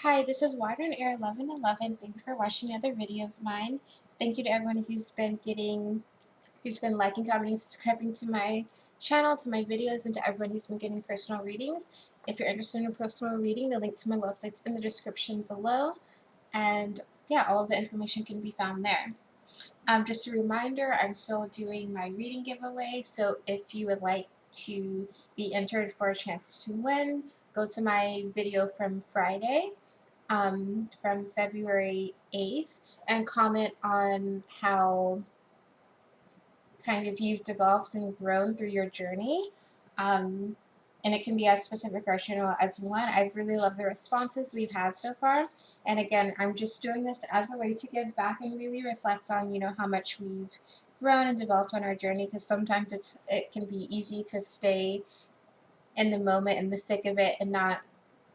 Hi, this is Water and Air 1111. Thank you for watching another video of mine. Thank you to everyone who's been liking, commenting, subscribing to my channel, to my videos, and to everyone who's been getting personal readings. If you're interested in a personal reading, the link to my website's in the description below. And yeah, all of the information can be found there. Just a reminder, I'm still doing my reading giveaway, so if you would like to be entered for a chance to win, go to my video from Friday, from February 8th, and comment on how kind of you've developed and grown through your journey. And it can be as specific or general as you want. I really love the responses we've had so far. And again, I'm just doing this as a way to give back and really reflect on, how much we've grown and developed on our journey, because sometimes it can be easy to stay in the moment, in the thick of it, and not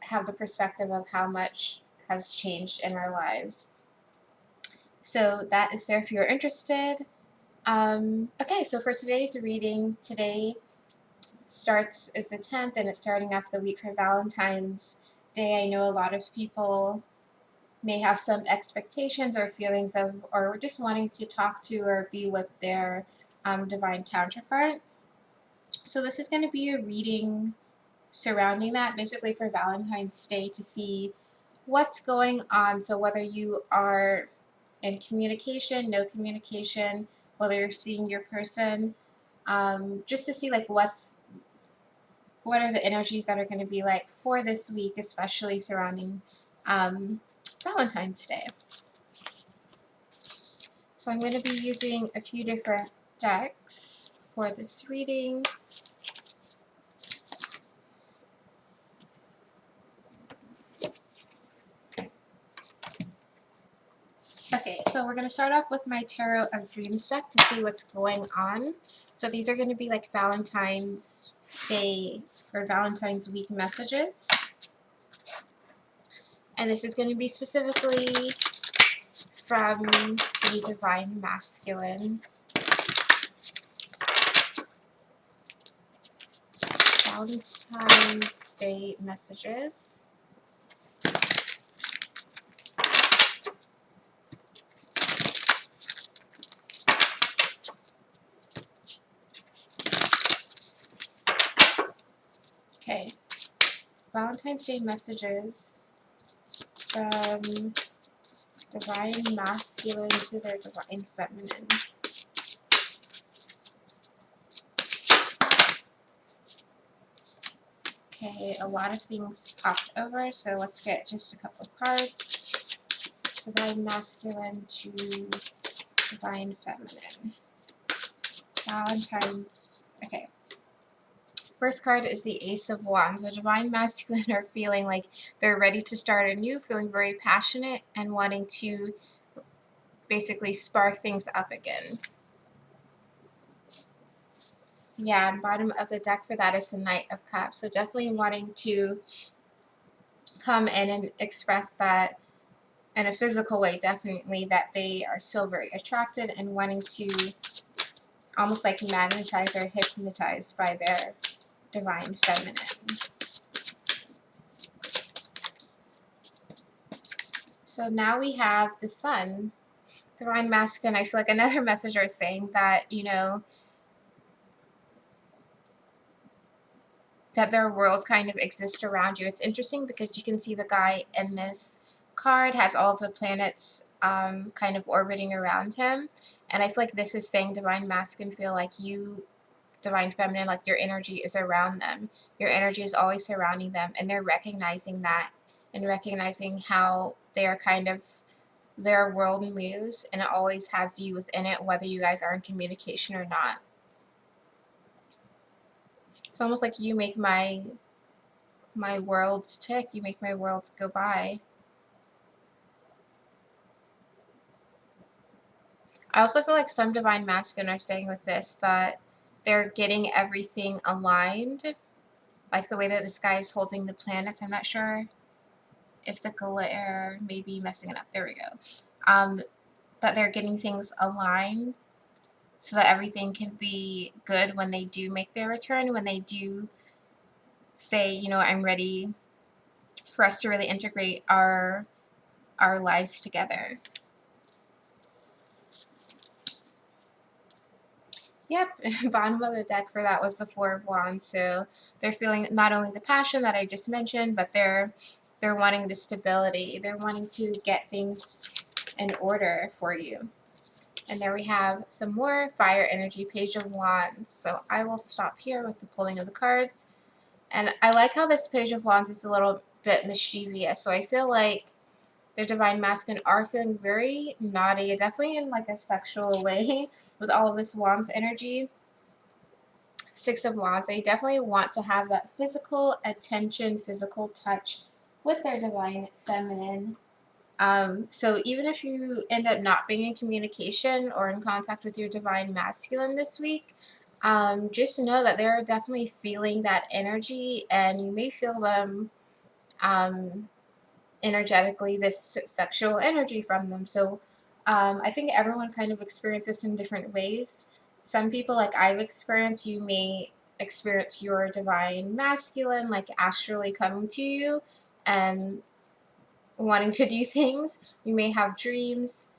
have the perspective of how much has changed in our lives. So that is there if you're interested. Okay, so for today's reading, today is the 10th, and it's starting off the week for Valentine's Day. I know a lot of people may have some expectations or feelings of, or just wanting to talk to or be with their divine counterpart. So this is going to be a reading surrounding that, basically for Valentine's Day, to see what's going on. So whether you are in communication, no communication, whether you're seeing your person, just to see like what are the energies that are going to be like for this week, especially surrounding Valentine's Day. So I'm going to be using a few different decks for this reading. Okay, so we're going to start off with my Tarot of Dreams deck to see what's going on. So these are going to be like Valentine's Day or Valentine's Week messages. And this is going to be specifically from the Divine Masculine. Valentine's Day messages. Okay, Valentine's Day messages from Divine Masculine to their Divine Feminine. Okay, a lot of things popped over, so let's get just a couple of cards. Divine Masculine to Divine Feminine. Valentine's, okay. First card is the Ace of Wands. The Divine Masculine are feeling like they're ready to start anew, feeling very passionate and wanting to basically spark things up again. Yeah, and bottom of the deck for that is the Knight of Cups. So definitely wanting to come in and express that in a physical way, definitely, that they are still very attracted and wanting to almost like magnetized or hypnotized by their Divine Feminine. So now we have the Sun. Divine Masculine, I feel like another messenger is saying that, that their worlds kind of exist around you. It's interesting because you can see the guy in this card has all of the planets kind of orbiting around him. And I feel like this is saying Divine Masculine feel like you, Divine Feminine, like your energy is around them. Your energy is always surrounding them, and they're recognizing that and recognizing how they're kind of, their world moves, and it always has you within it, whether you guys are in communication or not. It's almost like you make my worlds tick, you make my worlds go by. I also feel like some Divine Masculine are saying with this that they're getting everything aligned, like the way that this guy is holding the planets. I'm not sure if the glare may be messing it up. There we go. That they're getting things aligned so that everything can be good when they do make their return, when they do say, I'm ready for us to really integrate our lives together. Yep, bottom of the deck for that was the Four of Wands. So they're feeling not only the passion that I just mentioned, but they're wanting the stability. They're wanting to get things in order for you. And there we have some more fire energy, Page of Wands. So I will stop here with the pulling of the cards. And I like how this Page of Wands is a little bit mischievous. So I feel like their divine masculine are feeling very naughty, definitely in like a sexual way with all of this Wands energy. Six of Wands, they definitely want to have that physical attention, physical touch with their divine feminine. So even if you end up not being in communication or in contact with your divine masculine this week, just know that they're definitely feeling that energy, and you may feel them energetically, this sexual energy from them. So I think everyone kind of experiences this in different ways. Some people, like I've experienced, you may experience your divine masculine like astrally coming to you and wanting to do things. You may have dreams,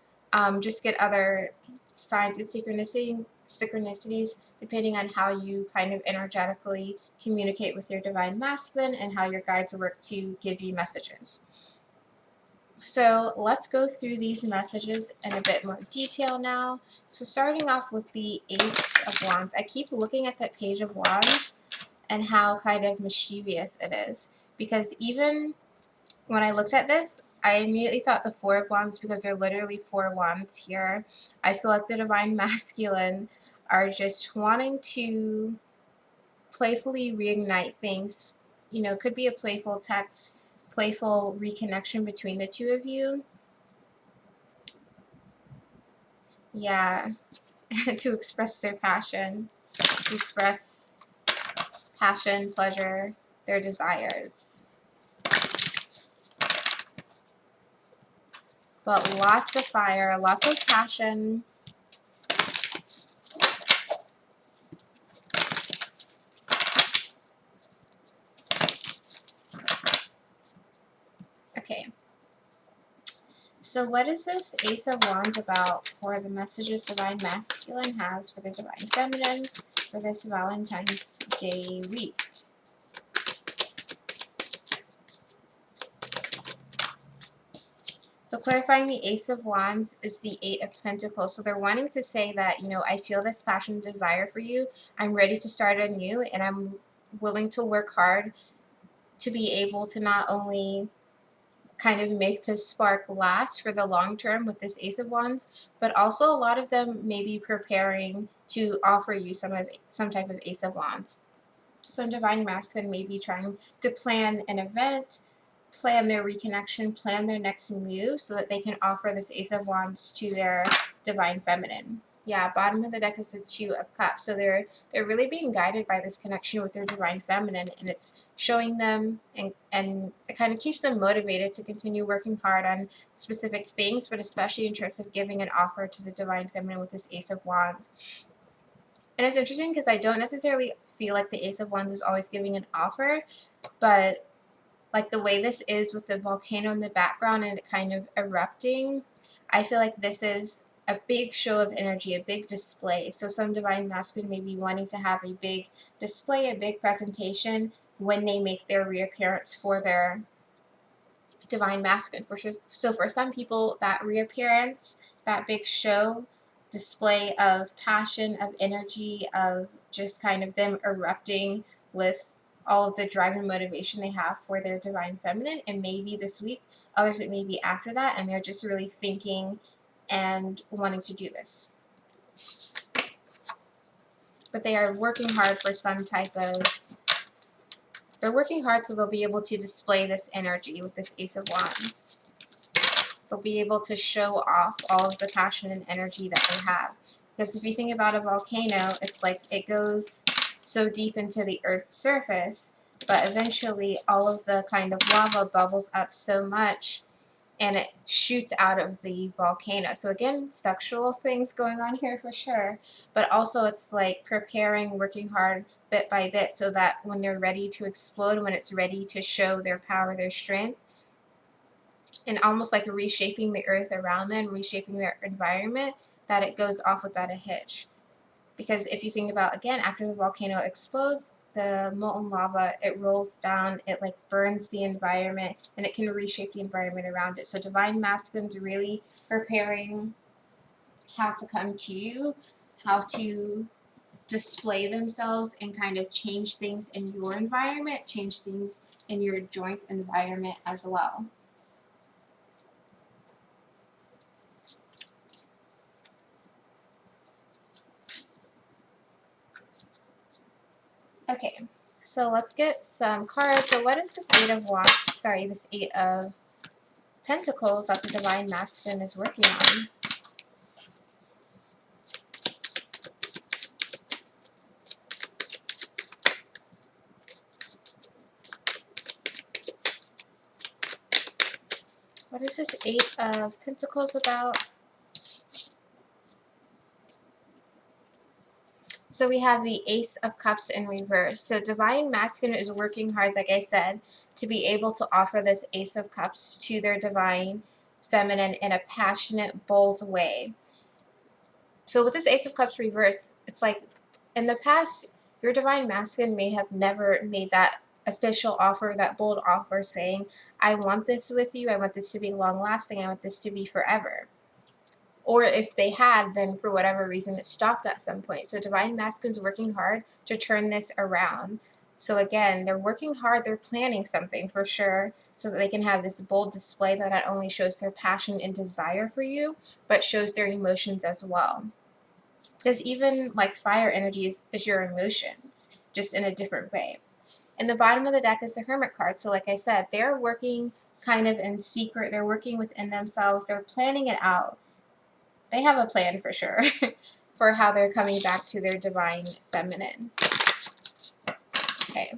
just get other signs and synchronicities depending on how you kind of energetically communicate with your divine masculine and how your guides work to give you messages. So let's go through these messages in a bit more detail now. So starting off with the Ace of Wands, I keep looking at that Page of Wands and how kind of mischievous it is, because even when I looked at this, I immediately thought the Four of Wands, because there are literally four wands here. I feel like the divine masculine are just wanting to playfully reignite things. You know, it could be a playful text, playful reconnection between the two of you. Yeah, to express their passion, to express passion, pleasure, their desires. But lots of fire, lots of passion. Okay. So what is this Ace of Wands about for the messages Divine Masculine has for the Divine Feminine for this Valentine's Day week? So clarifying the Ace of Wands is the Eight of Pentacles. So they're wanting to say that, you know, I feel this passion and desire for you. I'm ready to start anew, and I'm willing to work hard to be able to not only kind of make this spark last for the long term with this Ace of Wands, but also a lot of them may be preparing to offer you some type of Ace of Wands. Some Divine Masculine may be trying to plan an event, plan their reconnection, plan their next move so that they can offer this Ace of Wands to their Divine Feminine. Yeah, bottom of the deck is the Two of Cups. So they're really being guided by this connection with their Divine Feminine, and it's showing them and it kind of keeps them motivated to continue working hard on specific things, but especially in terms of giving an offer to the Divine Feminine with this Ace of Wands. And it's interesting because I don't necessarily feel like the Ace of Wands is always giving an offer, but like the way this is with the volcano in the background and it kind of erupting, I feel like this is a big show of energy, a big display. So some Divine Masculine may be wanting to have a big display, a big presentation when they make their reappearance for their Divine Masculine. So for some people, that reappearance, that big show, display of passion, of energy, of just kind of them erupting with all of the drive and motivation they have for their Divine Feminine, and maybe this week, others it may be after that, and they're just really thinking and wanting to do this. But they are working hard for some type of, they're working hard so they'll be able to display this energy with this Ace of Wands. They'll be able to show off all of the passion and energy that they have. Because if you think about a volcano, it's like it goes so deep into the Earth's surface, but eventually all of the kind of lava bubbles up so much and it shoots out of the volcano. So again, sexual things going on here for sure, but also it's like preparing, working hard bit by bit so that when they're ready to explode, when it's ready to show their power, their strength, and almost like reshaping the earth around them, reshaping their environment, that it goes off without a hitch. Because if you think about, again, after the volcano explodes, the molten lava, it rolls down, it like burns the environment, and it can reshape the environment around it. So divine masculine's really preparing how to come to you, how to display themselves and kind of change things in your environment, change things in your joint environment as well. Okay, so let's get some cards. So what is this this Eight of Pentacles that the Divine Masculine is working on? What is this Eight of Pentacles about? So we have the Ace of Cups in reverse. So Divine Masculine is working hard, like I said, to be able to offer this Ace of Cups to their Divine Feminine in a passionate, bold way. So with this Ace of Cups reverse, it's like in the past, your Divine Masculine may have never made that official offer, that bold offer saying, I want this with you, I want this to be long lasting, I want this to be forever. Or if they had, then for whatever reason it stopped at some point. So Divine Masculine's working hard to turn this around. So again, they're working hard, they're planning something for sure, so that they can have this bold display that not only shows their passion and desire for you, but shows their emotions as well. Because even like fire energy is your emotions, just in a different way. And the bottom of the deck is the Hermit card. So like I said, they're working kind of in secret, they're working within themselves, they're planning it out. They have a plan for sure for how they're coming back to their Divine Feminine. Okay.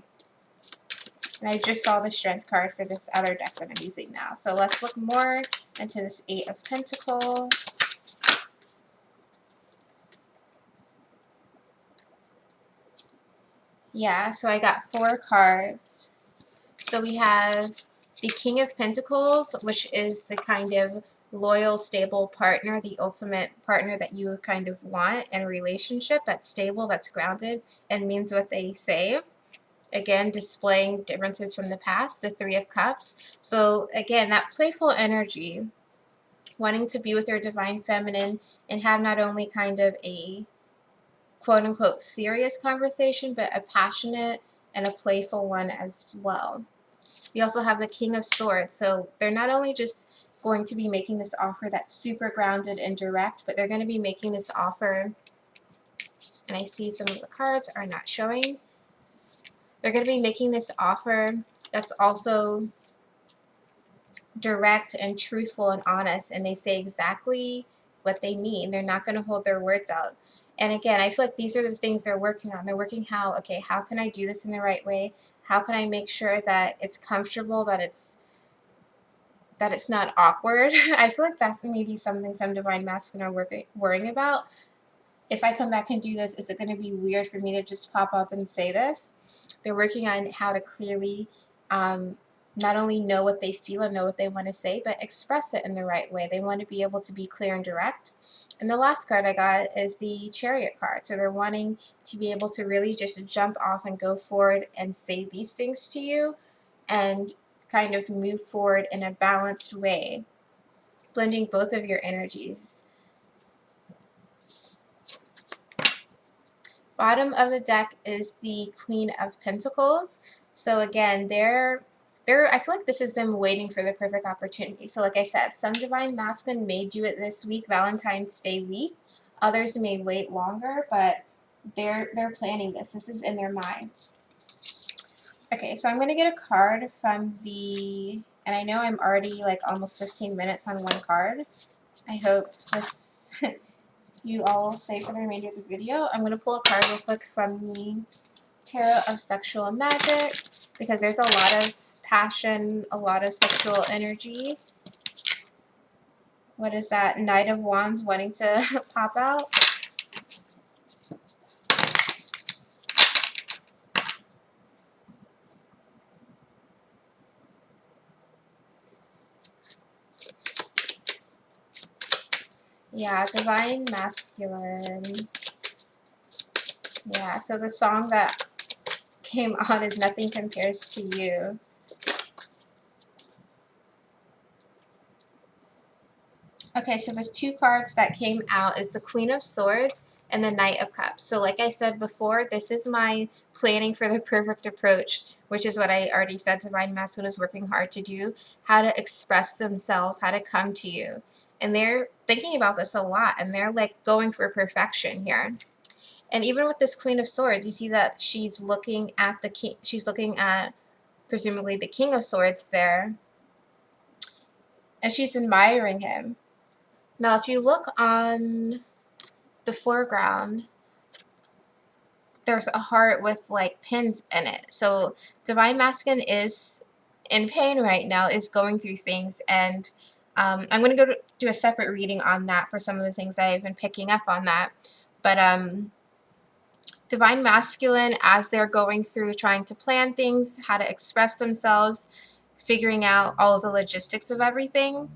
And I just saw the Strength card for this other deck that I'm using now. So let's look more into this Eight of Pentacles. Yeah, so I got 4 cards. So we have the King of Pentacles, which is the kind of loyal, stable partner, the ultimate partner that you kind of want in a relationship that's stable, that's grounded, and means what they say. Again, displaying differences from the past, the Three of Cups. So again, that playful energy, wanting to be with your Divine Feminine and have not only kind of a quote-unquote serious conversation, but a passionate and a playful one as well. We also have the King of Swords. So they're not only just going to be making this offer that's super grounded and direct, but they're going to be making this offer, and I see some of the cards are not showing. They're going to be making this offer that's also direct and truthful and honest, and they say exactly what they mean. They're not going to hold their words out. And again, I feel like these are the things they're working on. They're working okay, how can I do this in the right way? How can I make sure that it's comfortable, that it's not awkward? I feel like that's maybe something some Divine Masculine are worrying about. If I come back and do this, is it going to be weird for me to just pop up and say this? They're working on how to clearly not only know what they feel and know what they want to say, but express it in the right way. They want to be able to be clear and direct. And the last card I got is the Chariot card. So they're wanting to be able to really just jump off and go forward and say these things to you and kind of move forward in a balanced way, blending both of your energies. Bottom of the deck is the Queen of Pentacles. So again, I feel like this is them waiting for the perfect opportunity. So like I said, some Divine Masculine may do it this week, Valentine's Day week. Others may wait longer, but they're planning this. This is in their minds. Okay, so I'm going to get a card from and I know I'm already like almost 15 minutes on one card. I hope this you all stay for the remainder of the video. I'm going to pull a card real quick from the Tarot of Sexual Magic because there's a lot of passion, a lot of sexual energy what is that? Knight of Wands wanting to pop out. Yeah, Divine Masculine. Yeah, so the song that came on is Nothing Compares to You. Okay, so there's two cards that came out is the Queen of Swords and the Knight of Cups. So like I said before, this is my planning for the perfect approach, which is what I already said Divine Masculine is working hard to do, how to express themselves, how to come to you. And they're thinking about this a lot, and they're like going for perfection here. And even with this Queen of Swords, you see that she's looking at the king, she's looking at presumably the King of Swords there, and she's admiring him. Now, if you look on the foreground, there's a heart with like pins in it. So Divine Masculine is in pain right now, is going through things, and I'm going to go do a separate reading on that for some of the things that I've been picking up on that. But Divine Masculine, as they're going through trying to plan things, how to express themselves, figuring out all of the logistics of everything,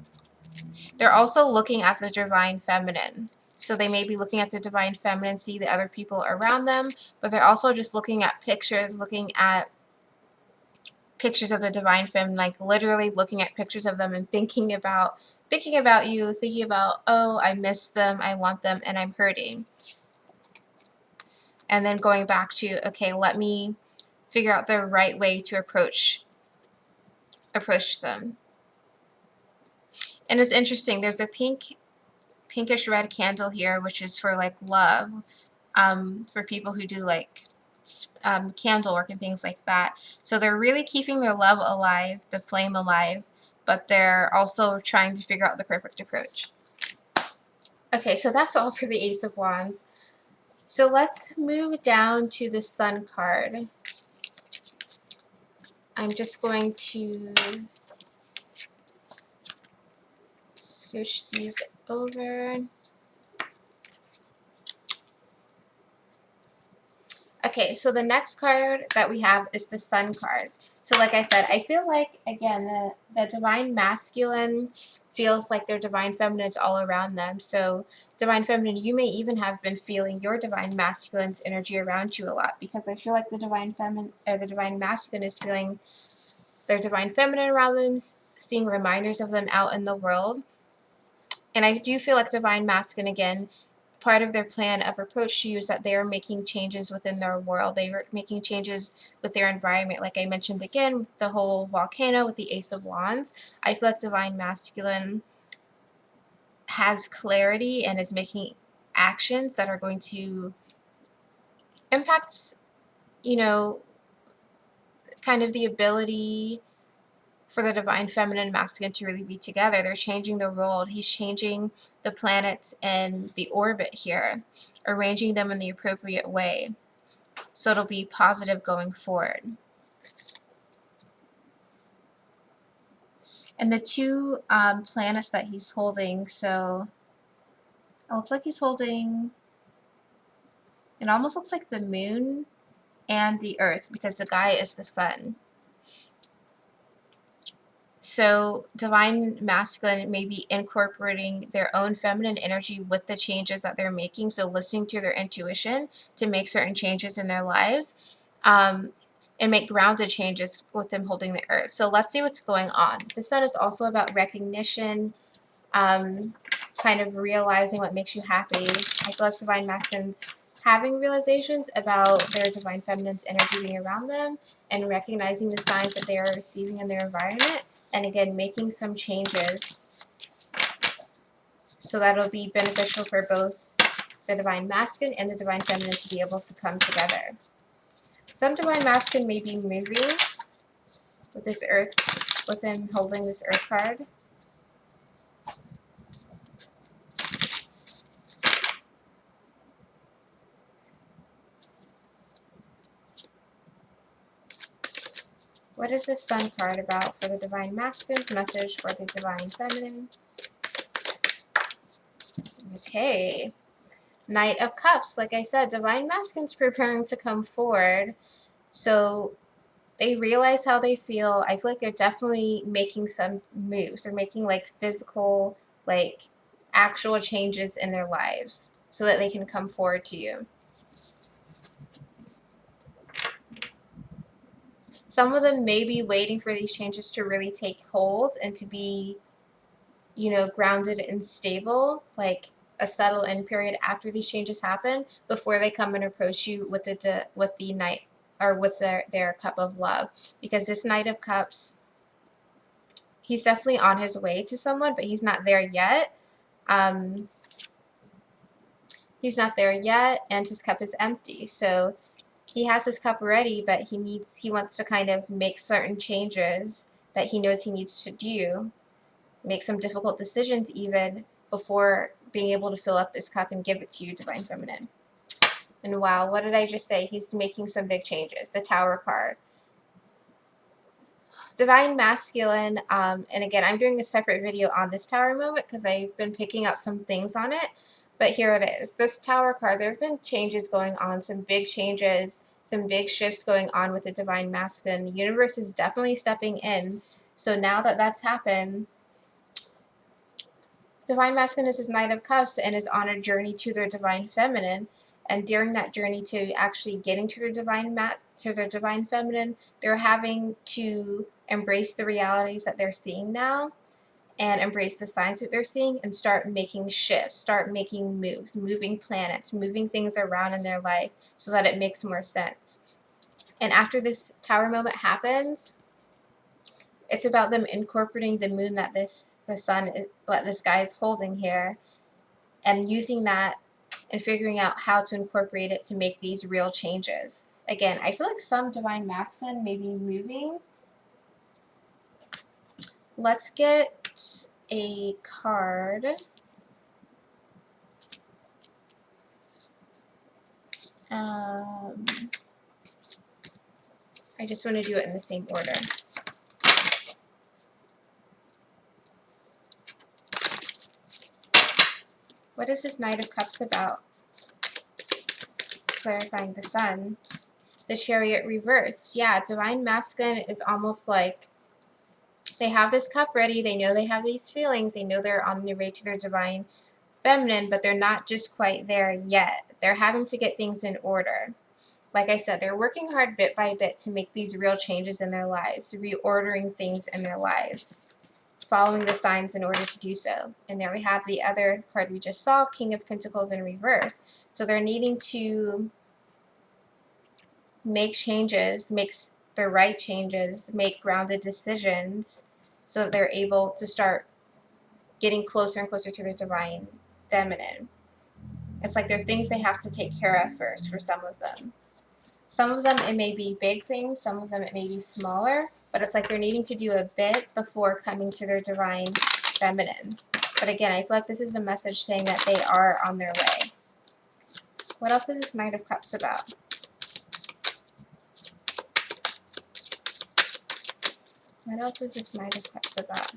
they're also looking at the Divine Feminine. So they may be looking at the Divine Feminine, see the other people around them, but they're also just looking at pictures, looking at pictures of the Divine Feminine, like literally looking at pictures of them and thinking about you, thinking about, oh, I miss them, I want them, and I'm hurting. And then going back to, okay, let me figure out the right way to approach them. And it's interesting, there's a pinkish red candle here, which is for like love, for people who do like candle work and things like that. So they're really keeping their love alive, the flame alive, but they're also trying to figure out the perfect approach. Okay, so that's all for the Ace of Wands. So let's move down to the Sun card. I'm just going to scoosh these over. Okay, so the next card that we have is the Sun card. So like I said, I feel like, again, the Divine Masculine feels like their Divine Feminine is all around them. So Divine Feminine, you may even have been feeling your Divine Masculine's energy around you a lot, because I feel like the Divine Feminine or the Divine Masculine is feeling their Divine Feminine around them, seeing reminders of them out in the world. And I do feel like Divine Masculine, again, part of their plan of approach to you is that they are making changes within their world. They are making changes with their environment. Like I mentioned again, the whole volcano with the Ace of Wands. I feel like Divine Masculine has clarity and is making actions that are going to impact, you know, kind of the ability for the Divine Feminine and Masculine to really be together. They're changing the world. He's changing the planets and the orbit here, arranging them in the appropriate way, so it'll be positive going forward. And the two planets that he's holding, so it looks like he's holding, it almost looks like the moon and the earth, because the guy is the sun. So Divine Masculine may be incorporating their own feminine energy with the changes that they're making. So listening to their intuition to make certain changes in their lives, and make grounded changes with them holding the earth. So let's see what's going on. The Sun is also about recognition, kind of realizing what makes you happy. I feel like Divine Masculine's having realizations about their Divine Feminine's energy being around them and recognizing the signs that they are receiving in their environment, and again making some changes so that'll be beneficial for both the Divine Masculine and the Divine Feminine to be able to come together. Some Divine Masculine may be moving with this earth, with him holding this earth card. What is this Sun card about for the Divine Masculine's message for the Divine Feminine? Okay. Knight of Cups. Like I said, Divine Masculine's preparing to come forward. So they realize how they feel. I feel like they're definitely making some moves. They're making like physical, like actual changes in their lives so that they can come forward to you. Some of them may be waiting for these changes to really take hold and to be, you know, grounded and stable, like a settle in period after these changes happen before they come and approach you with the knight, or with their cup of love. Because this Knight of Cups, he's definitely on his way to someone, but he's not there yet. He's not there yet, and his cup is empty. So he has his cup ready, but he wants to kind of make certain changes that he knows he needs to do, make some difficult decisions even before being able to fill up this cup and give it to you, Divine Feminine. And wow, what did I just say? He's making some big changes. The Tower card. Divine Masculine, and again, I'm doing a separate video on this Tower moment because I've been picking up some things on it, but here it is. This Tower card, there have been changes going on, some big changes, some big shifts going on with the Divine Masculine. The universe is definitely stepping in. So now that that's happened, Divine Masculine is his Knight of Cups and is on a journey to their Divine Feminine. And during that journey to actually getting to their Divine Feminine, they're having to embrace the realities that they're seeing now and embrace the signs that they're seeing and start making shifts, start making moves, moving planets, moving things around in their life so that it makes more sense. And after this Tower moment happens, it's about them incorporating the moon that the sun is, what this guy is holding here, and using that and figuring out how to incorporate it to make these real changes. Again, I feel like some Divine Masculine may be moving. Let's get a card. I just want to do it in the same order. What is this Knight of Cups about? Clarifying the Sun. The Chariot reverse. Yeah, Divine Masculine is almost like they have this cup ready. They know they have these feelings. They know they're on their way to their Divine Feminine, but they're not just quite there yet. They're having to get things in order. Like I said, they're working hard bit by bit to make these real changes in their lives, reordering things in their lives, following the signs in order to do so. And there we have the other card we just saw, King of Pentacles in reverse. So they're needing to make changes, make the right changes, make grounded decisions so that they're able to start getting closer and closer to their Divine Feminine. It's like there are things they have to take care of first for some of them. Some of them, it may be big things. Some of them, it may be smaller. But it's like they're needing to do a bit before coming to their Divine Feminine. But again, I feel like this is a message saying that they are on their way. What else is this Knight of Cups about? What else is this Knight of Cups about?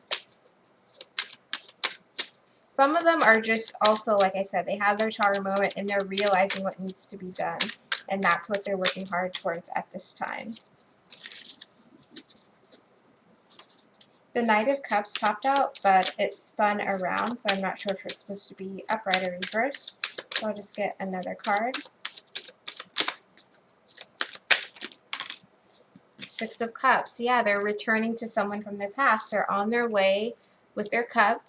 Some of them are just also, like I said, they have their Tower moment and they're realizing what needs to be done. And that's what they're working hard towards at this time. The Knight of Cups popped out, but it spun around, so I'm not sure if it's supposed to be upright or reverse. So I'll just get another card. Six of Cups. Yeah, they're returning to someone from their past. They're on their way with their cup.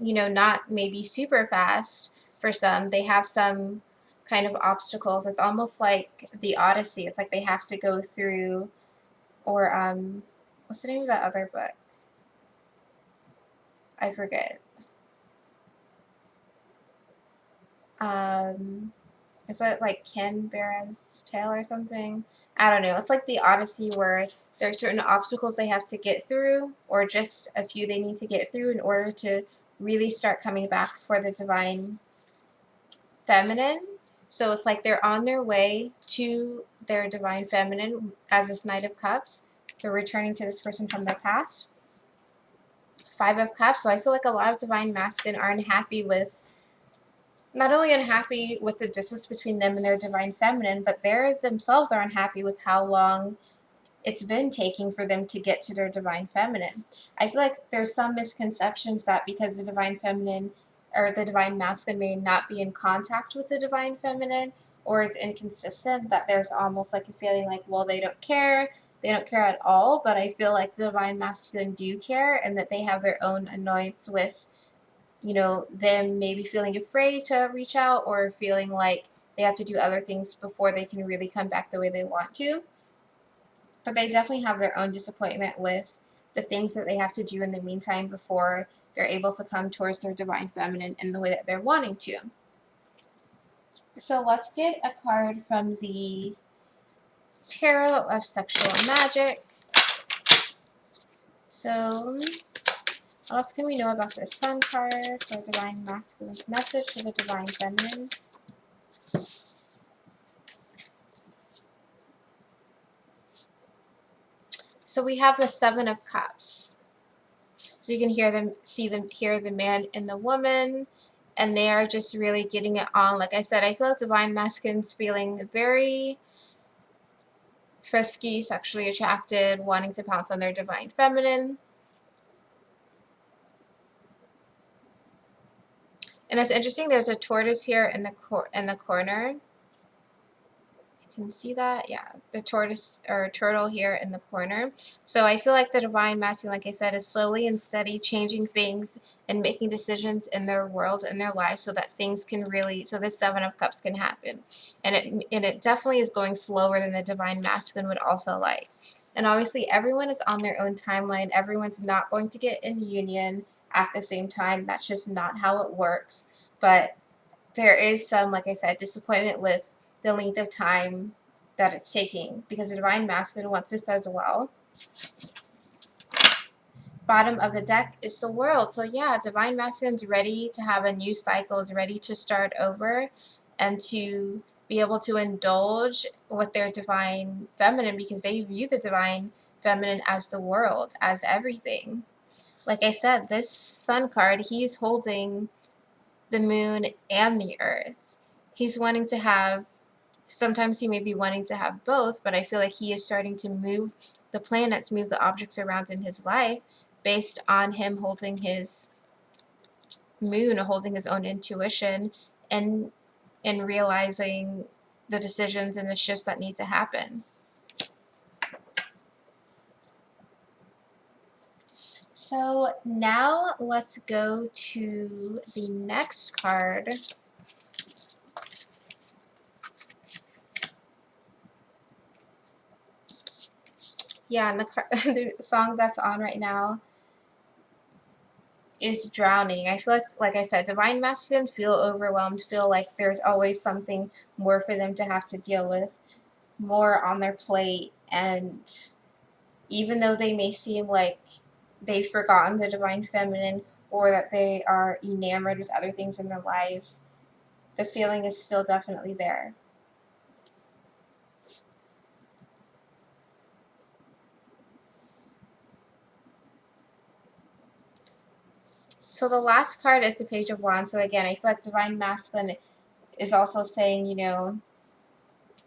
You know, not maybe super fast for some. They have some kind of obstacles. It's almost like the Odyssey. It's like they have to go through, or what's the name of that other book? I forget. Is that like Ken Barra's Tale or something? I don't know. It's like the Odyssey where there are certain obstacles they have to get through, or just a few they need to get through in order to really start coming back for the Divine Feminine. So it's like they're on their way to their Divine Feminine as this Knight of Cups. They're returning to this person from their past. Five of Cups. So I feel like a lot of divine masculine are unhappy with, not only unhappy with the distance between them and their divine feminine, but they themselves are unhappy with how long it's been taking for them to get to their divine feminine. I feel like there's some misconceptions that because the divine feminine or the divine masculine may not be in contact with the divine feminine or is inconsistent, that there's almost like a feeling like, well, they don't care at all. But I feel like the divine masculine do care, and that they have their own annoyance with, them maybe feeling afraid to reach out, or feeling like they have to do other things before they can really come back the way they want to. But they definitely have their own disappointment with the things that they have to do in the meantime before they're able to come towards their divine feminine in the way that they're wanting to. So let's get a card from the Tarot of Sexual Magic. So what else can we know about this Sun card for Divine Masculine's message to the Divine Feminine? So we have the Seven of Cups. So you can hear the man and the woman, and they are just really getting it on. Like I said, I feel like Divine Masculine's feeling very frisky, sexually attracted, wanting to pounce on their Divine Feminine. And it's interesting, there's a tortoise here in the corner. Can see that? Yeah, the tortoise or turtle here in the corner. So I feel like the divine masculine, like I said, is slowly and steady changing things and making decisions in their world and their lives so that things can really, so this Seven of Cups can happen. And it definitely is going slower than the divine masculine would also like. And obviously everyone is on their own timeline. Everyone's not going to get in union at the same time. That's just not how it works. But there is some, like I said, disappointment with the length of time that it's taking, because the divine masculine wants this as well. Bottom of the deck is the World. So yeah, divine masculine's ready to have a new cycle, is ready to start over and to be able to indulge with their divine feminine, because they view the divine feminine as the world, as everything. Like I said, this Sun card, he's holding the moon and the earth. He's wanting to have, sometimes he may be wanting to have both, but I feel like he is starting to move the planets, move the objects around in his life based on him holding his moon, holding his own intuition, and realizing the decisions and the shifts that need to happen. So now let's go to the next card. Yeah, and the song that's on right now is Drowning. I feel like I said, divine masculine feel overwhelmed, feel like there's always something more for them to have to deal with, more on their plate. And even though they may seem like they've forgotten the divine feminine, or that they are enamored with other things in their lives, the feeling is still definitely there. So the last card is the Page of Wands. So again, I feel like divine masculine is also saying,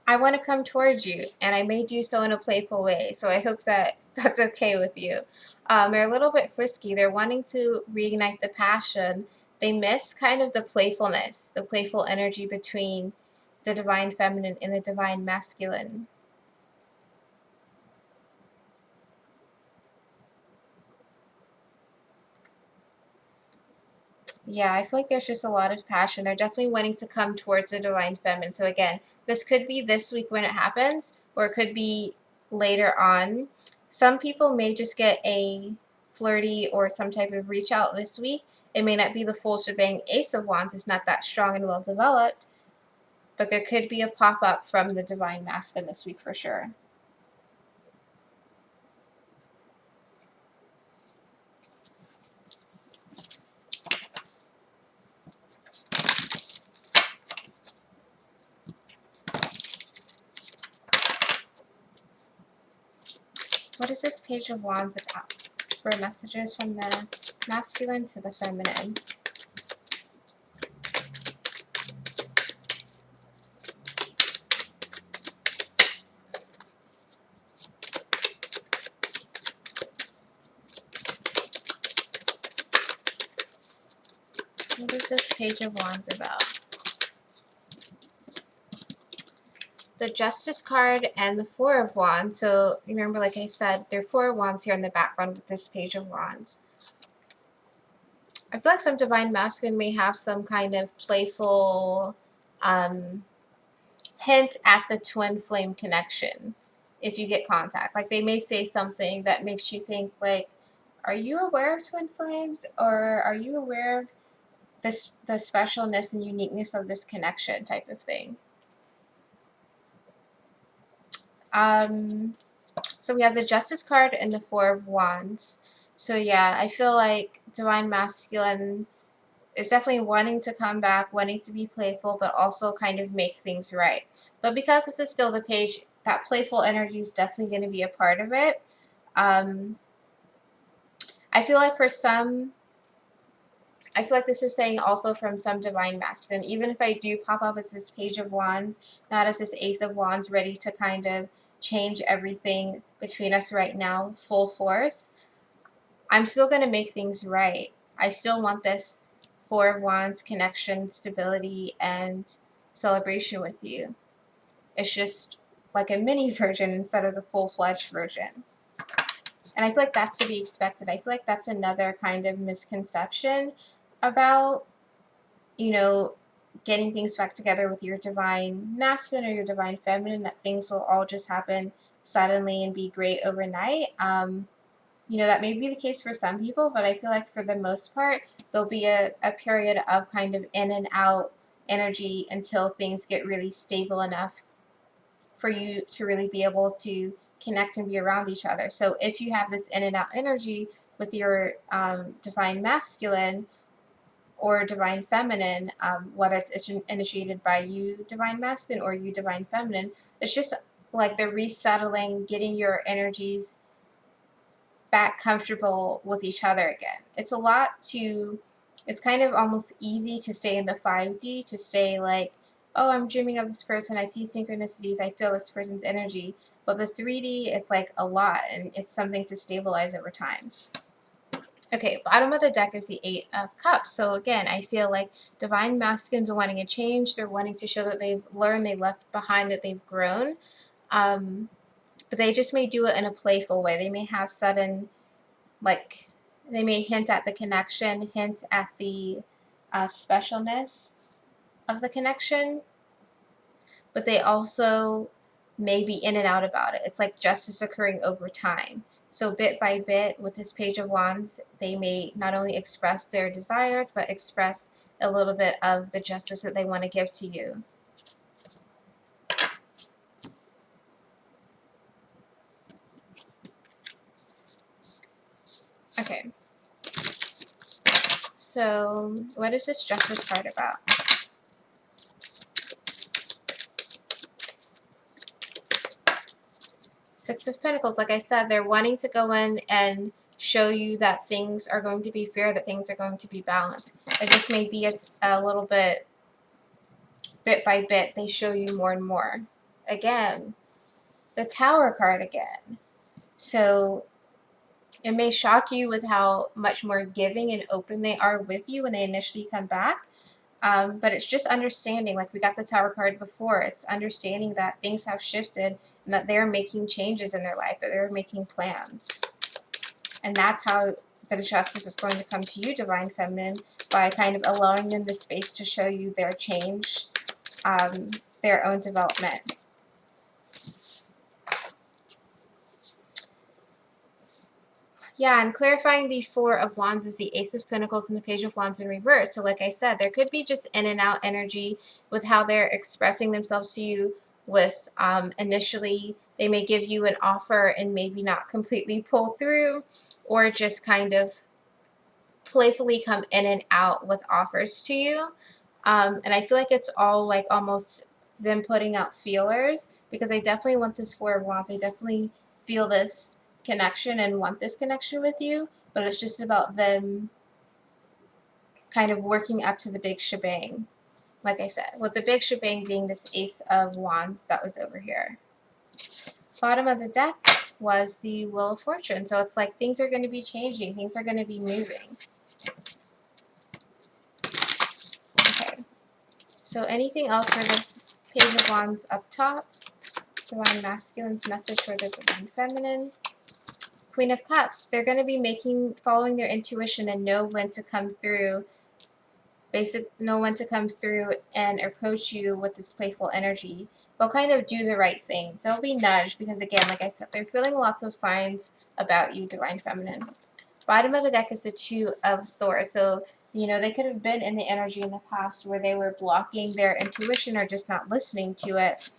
I want to come towards you, and I may do so in a playful way. So I hope that that's okay with you. They're a little bit frisky. They're wanting to reignite the passion. They miss kind of the playfulness, the playful energy between the divine feminine and the divine masculine. Yeah, I feel like there's just a lot of passion. They're definitely wanting to come towards the divine feminine. So again, this could be this week when it happens, or it could be later on. Some people may just get a flirty or some type of reach out this week. It may not be the full shebang. Ace of Wands is not that strong and well developed, but there could be a pop-up from the divine masculine this week for sure. What is this Page of Wands about for messages from the masculine to the feminine. What is this Page of Wands about? The Justice card and the Four of Wands. So remember, like I said, there are Four of Wands here in the background with this Page of Wands. I feel like some Divine Masculine may have some kind of playful hint at the twin flame connection if you get contact. Like they may say something that makes you think like, are you aware of twin flames? Or are you aware of this, the specialness and uniqueness of this connection type of thing? So we have the Justice card and the Four of Wands. So yeah, I feel like Divine Masculine is definitely wanting to come back, wanting to be playful, but also kind of make things right. But because this is still the page, that playful energy is definitely going to be a part of it. I feel like for some, I feel like this is saying also from some Divine Masculine, even if I do pop up as this Page of Wands, not as this Ace of Wands, ready to kind of change everything between us right now, full force, I'm still going to make things right. I still want this Four of Wands connection, stability, and celebration with you. It's just like a mini version instead of the full-fledged version. And I feel like that's to be expected. I feel like that's another kind of misconception about, you know, getting things back together with your Divine Masculine or your Divine Feminine, that things will all just happen suddenly and be great overnight. You know, that may be the case for some people, but I feel like for the most part, there'll be a period of kind of in and out energy until things get really stable enough for you to really be able to connect and be around each other. So if you have this in and out energy with your Divine Masculine or Divine Feminine, whether it's initiated by you, Divine Masculine, or you, Divine Feminine, it's just like the resettling, getting your energies back comfortable with each other again. It's a lot to, it's kind of almost easy to stay in the 5D, to stay like, oh, I'm dreaming of this person, I see synchronicities, I feel this person's energy. But the 3D, it's like a lot, and it's something to stabilize over time. Okay, bottom of the deck is the Eight of Cups. So again, I feel like Divine Masculines are wanting a change. They're wanting to show that they've learned, they left behind, that they've grown. But they just may do it in a playful way. They may have sudden, like, they may hint at the connection, hint at the specialness of the connection, but they also may be in and out about it. It's like justice occurring over time. So bit by bit, with this Page of Wands, they may not only express their desires, but express a little bit of the justice that they want to give to you. Okay. So what is this Justice card about? Six of Pentacles, like I said, they're wanting to go in and show you that things are going to be fair, that things are going to be balanced. It just may be a little bit by bit, they show you more and more. Again, the Tower card again. So it may shock you with how much more giving and open they are with you when they initially come back. But it's just understanding, like we got the Tower card before, it's understanding that things have shifted and that they're making changes in their life, that they're making plans. And that's how the justice is going to come to you, Divine Feminine, by kind of allowing them the space to show you their change, their own development. Yeah, and clarifying the Four of Wands is the Ace of Pentacles and the Page of Wands in reverse. So like I said, there could be just in and out energy with how they're expressing themselves to you. With initially, they may give you an offer and maybe not completely pull through, or just kind of playfully come in and out with offers to you. And I feel like it's all like almost them putting out feelers, because I definitely want this Four of Wands. I definitely feel this connection and want this connection with you, but it's just about them kind of working up to the big shebang. Like I said, with the big shebang being this Ace of Wands that was over here. Bottom of the deck was the Wheel of Fortune. So it's like things are going to be changing. Things are going to be moving. Okay. So anything else for this Page of Wands up top? Divine Masculine's message for the Divine Feminine. Queen of Cups. They're going to be following their intuition and know when to come through. Know when to come through and approach you with this playful energy. They'll kind of do the right thing. They'll be nudged because, again, like I said, they're feeling lots of signs about you, Divine Feminine. Bottom of the deck is the Two of Swords. So, you know, they could have been in the energy in the past where they were blocking their intuition or just not listening to it.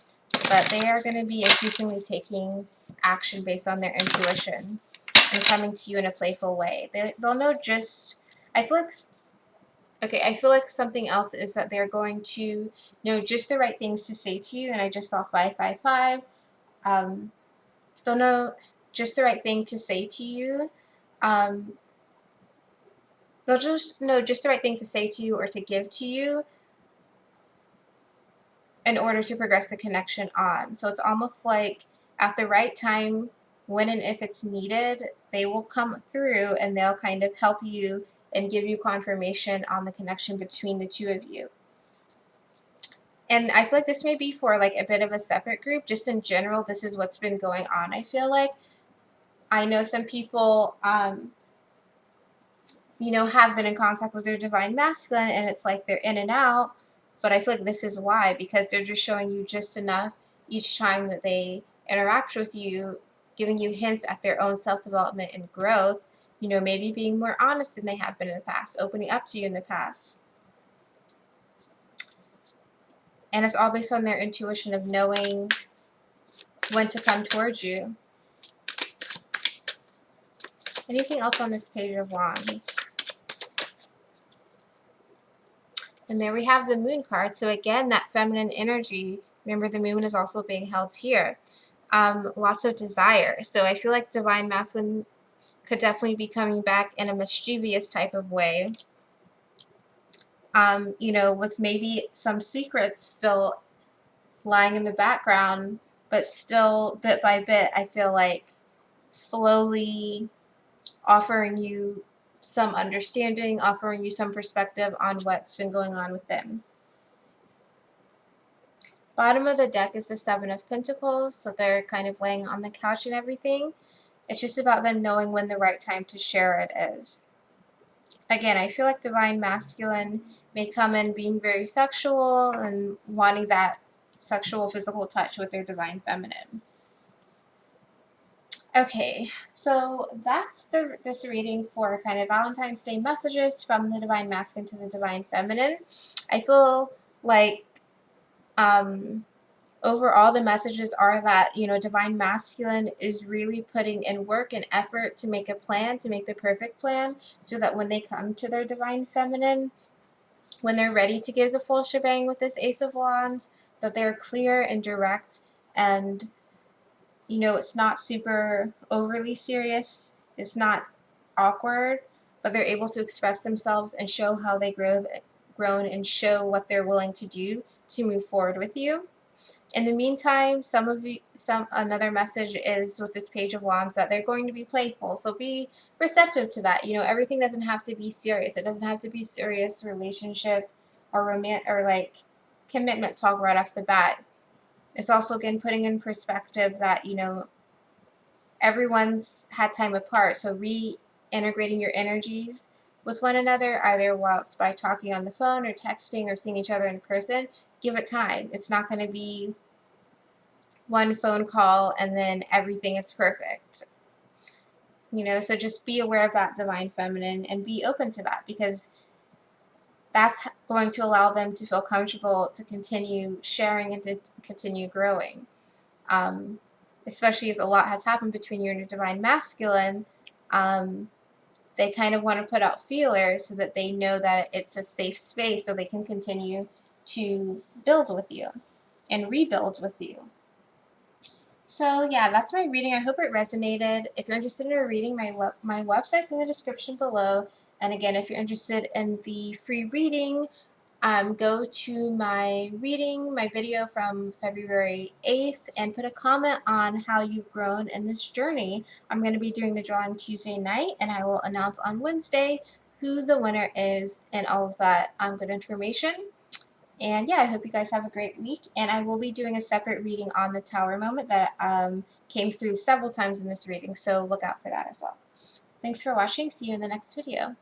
But they are going to be increasingly taking action based on their intuition and coming to you in a playful way. They'll know just, I feel like something else is that they're going to know just the right things to say to you. And I just saw 555. They'll know just the right thing to say to you. They'll just know just the right thing to say to you or to give to you in order to progress the connection on. So it's almost like at the right time, when and if it's needed, they will come through and they'll kind of help you and give you confirmation on the connection between the two of you. And I feel like this may be for like a bit of a separate group. Just in general, this is what's been going on. I feel like I know some people, you know, have been in contact with their Divine Masculine and it's like they're in and out. But I feel like this is why, because they're just showing you just enough each time that they interact with you, giving you hints at their own self-development and growth, you know, maybe being more honest than they have been in the past, opening up to you in the past. And it's all based on their intuition of knowing when to come towards you. Anything else on this Page of Wands? And there we have the Moon card. So again, that feminine energy. Remember, the Moon is also being held here. Lots of desire. So I feel like Divine Masculine could definitely be coming back in a mischievous type of way. You know, with maybe some secrets still lying in the background, but still bit by bit, I feel like slowly offering you some understanding, offering you some perspective on what's been going on with them. Bottom of the deck is the Seven of Pentacles, so they're kind of laying on the couch and everything. It's just about them knowing when the right time to share it is. Again, I feel like Divine Masculine may come in being very sexual and wanting that sexual physical touch with their Divine Feminine. Okay, so that's this reading for kind of Valentine's Day messages from the Divine Masculine to the Divine Feminine. I feel like overall the messages are that, you know, Divine Masculine is really putting in work and effort to make a plan, to make the perfect plan, so that when they come to their Divine Feminine, when they're ready to give the full shebang with this Ace of Wands, that they're clear and direct and, you know, it's not super overly serious. It's not awkward, but they're able to express themselves and show how they grown and show what they're willing to do to move forward with you. In the meantime, another message is with this Page of Wands that they're going to be playful. So be receptive to that. You know, everything doesn't have to be serious. It doesn't have to be serious relationship or like commitment talk right off the bat. It's also, again, putting in perspective that, you know, everyone's had time apart. So reintegrating your energies with one another, either whilst by talking on the phone or texting or seeing each other in person, give it time. It's not going to be one phone call and then everything is perfect. You know, so just be aware of that Divine Feminine and be open to that, because that's going to allow them to feel comfortable to continue sharing and to continue growing. Especially if a lot has happened between you and your Divine Masculine, they kind of want to put out feelers so that they know that it's a safe space so they can continue to build with you and rebuild with you. So yeah, that's my reading. I hope it resonated. If you're interested in a reading, my website's in the description below. And again, if you're interested in the free reading, go to my reading, my video from February 8th, and put a comment on how you've grown in this journey. I'm going to be doing the drawing Tuesday night, and I will announce on Wednesday who the winner is and all of that good information. And yeah, I hope you guys have a great week. And I will be doing a separate reading on the tower moment that came through several times in this reading, so look out for that as well. Thanks for watching. See you in the next video.